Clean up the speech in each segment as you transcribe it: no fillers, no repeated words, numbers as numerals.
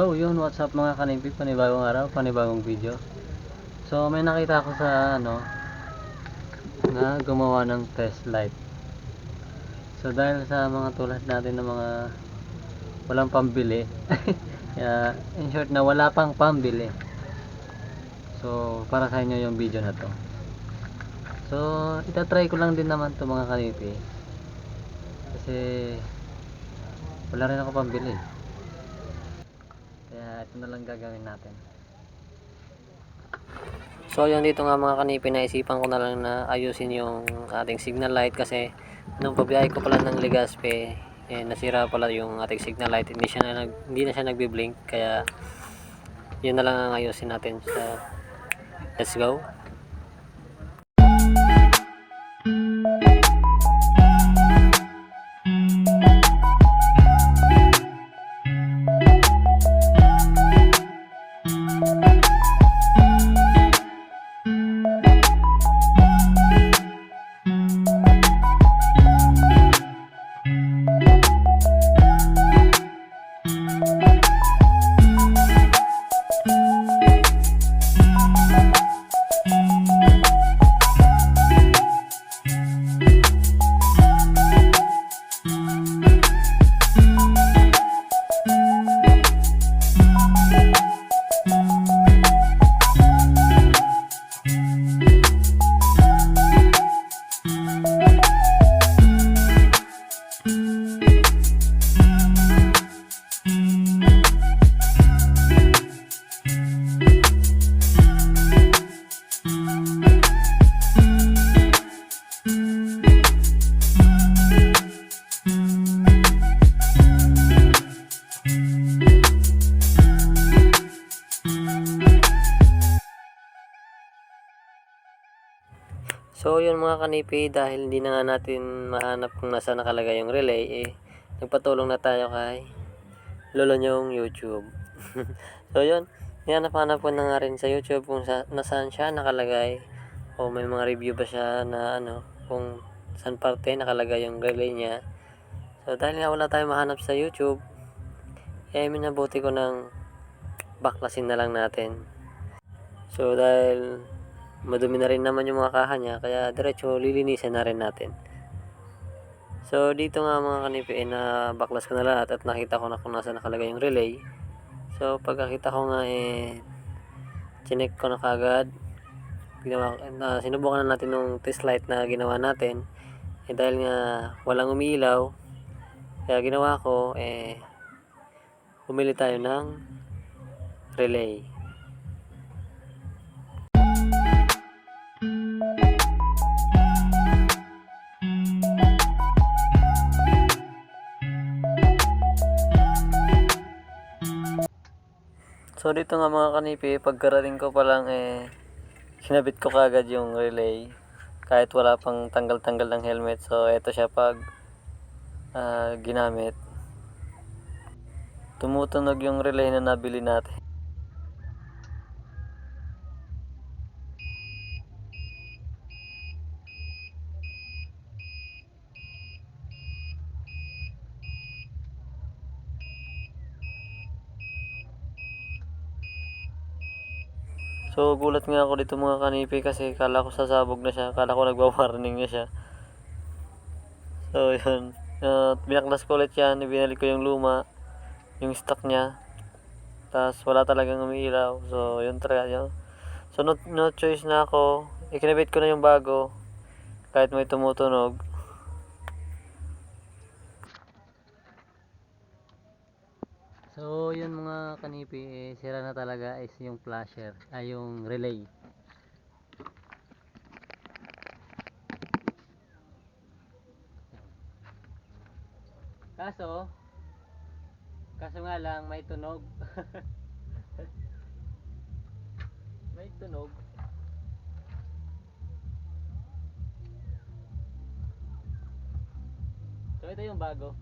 Hello, yun, what's up mga kanimpi, panibagong araw, panibagong video. So may nakita ako sa na gumawa ng test light. So dahil sa mga tulad natin ng mga walang pambili kaya in short na wala pang pambili, so para sa inyo yung video na to. So itatry ko lang din naman to mga kanimpi, kasi wala rin ako pambili, kaya ito na lang gagawin natin. So yung dito nga mga kanipi, naisipan ko na lang na ayusin yung ating signal light, kasi nung pabiyahe ko pala ng Legazpi, nasira pala yung ating signal light, hindi na siya nagbi-blink, kaya yun na lang ang ayusin natin. So let's go. So yun mga kanipi, dahil hindi na nga natin mahanap kung nasa nakalagay yung relay, nagpatulong na tayo kay lolo nyong YouTube. So yun, hanap-hanap ko na nga rin sa YouTube kung nasaan siya nakalagay, o may mga review ba siya na kung saan parte nakalagay yung relay niya. So dahil nga wala tayong mahanap sa YouTube, minabuti ko ng baklasin na lang natin. So dahil madumi na rin naman yung mga kaha niya, kaya diretso lilinisan na rin natin. So dito nga mga kanipi, na baklas ko na lahat at nakita ko na kung nasa nakalagay yung relay. So pagkakita ko nga, chinek ko na kagad, sinubukan na natin yung test light na ginawa natin. Dahil nga walang umiilaw, kaya ginawa ko, bumili tayo ng relay. So dito nga mga kanipi, pagkarating ko pa lang, sinabit ko kagad yung relay kahit wala pang tanggal-tanggal ng helmet. So eto siya pag ginamit, tumutunog yung relay na nabili natin. So gulat nga ako dito mga kanipi, kasi kala ko sasabog na siya, kala ko nagwa-warning na siya. So yun, binaklas ko ulit yan, ibinalik ko yung luma, yung stock niya, tapos wala talagang umiilaw. So yun talaga yun. So no choice na ako, ikinabit ko na yung bago kahit may tumutunog. So yun mga kanipi, sira na talaga is yung flasher, ay yung relay. Kaso nga lang may tunog. May tunog. So ito yung bago.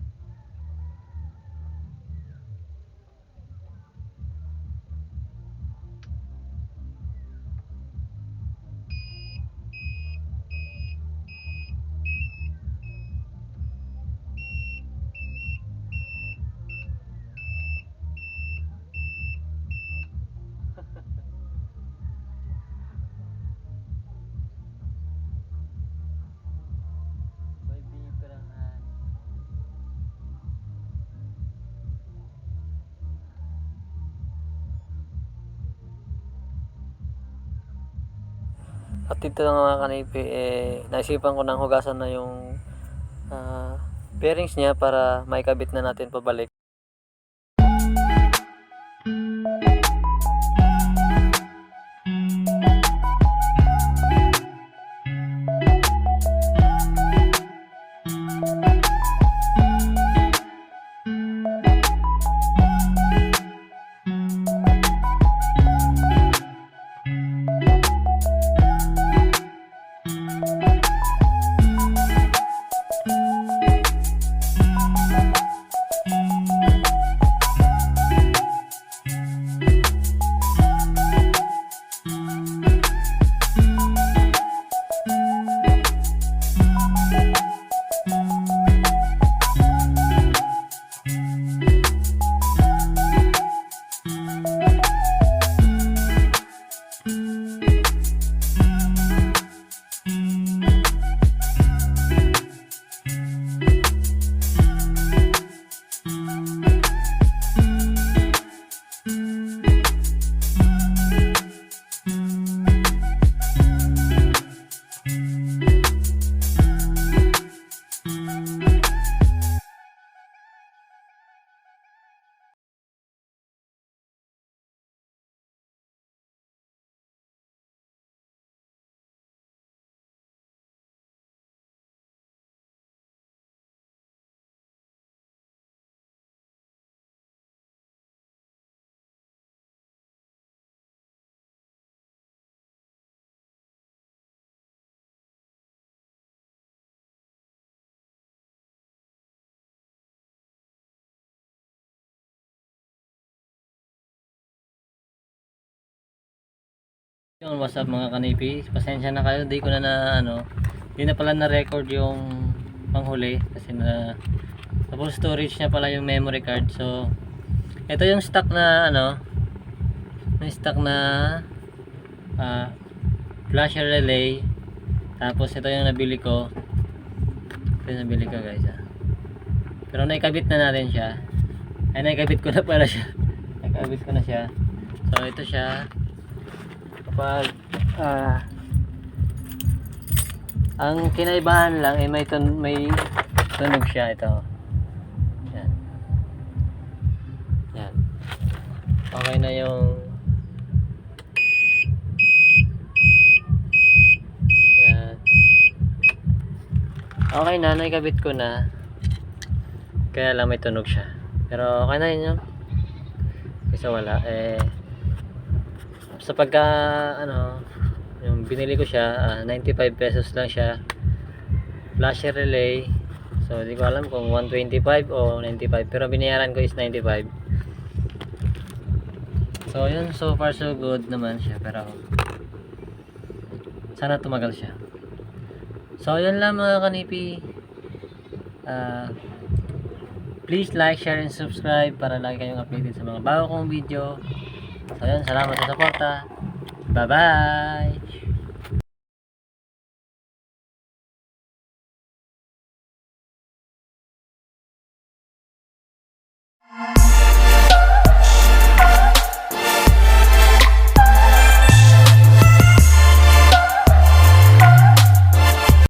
At dito mga kanipi, naisipan ko nang hugasan na yung bearings niya para maikabit na natin pabalik. Yung what's up mga kanipi, pasensya na kayo, di ko na di na pala na record yung panghuli kasi na full storage niya pala yung memory card. So ito yung stock na may stock na flasher relay, tapos ito yung nabili ko, guys pero naikabit na natin siya, naikabit ko na pala siya naikabit ko na siya. So ito siya. Kapag ang kinaibahan lang may tunog siya. Ito yan. Yan, okay na yung yan, okay na, naikabit ko na, kaya lang may tunog siya, pero okay na yun kasi wala sa pagka yung binili ko siya, 95 pesos lang siya, flasher relay. So hindi ko alam kung 125 o 95, pero binayaran ko is 95. So yun, so far so good naman siya, pero sana tumagal siya. So yun lang mga kanipi, please like, share, and subscribe para lagi kayong updated sa mga bago kong video. So yun, salamat sa suporta. Bye bye.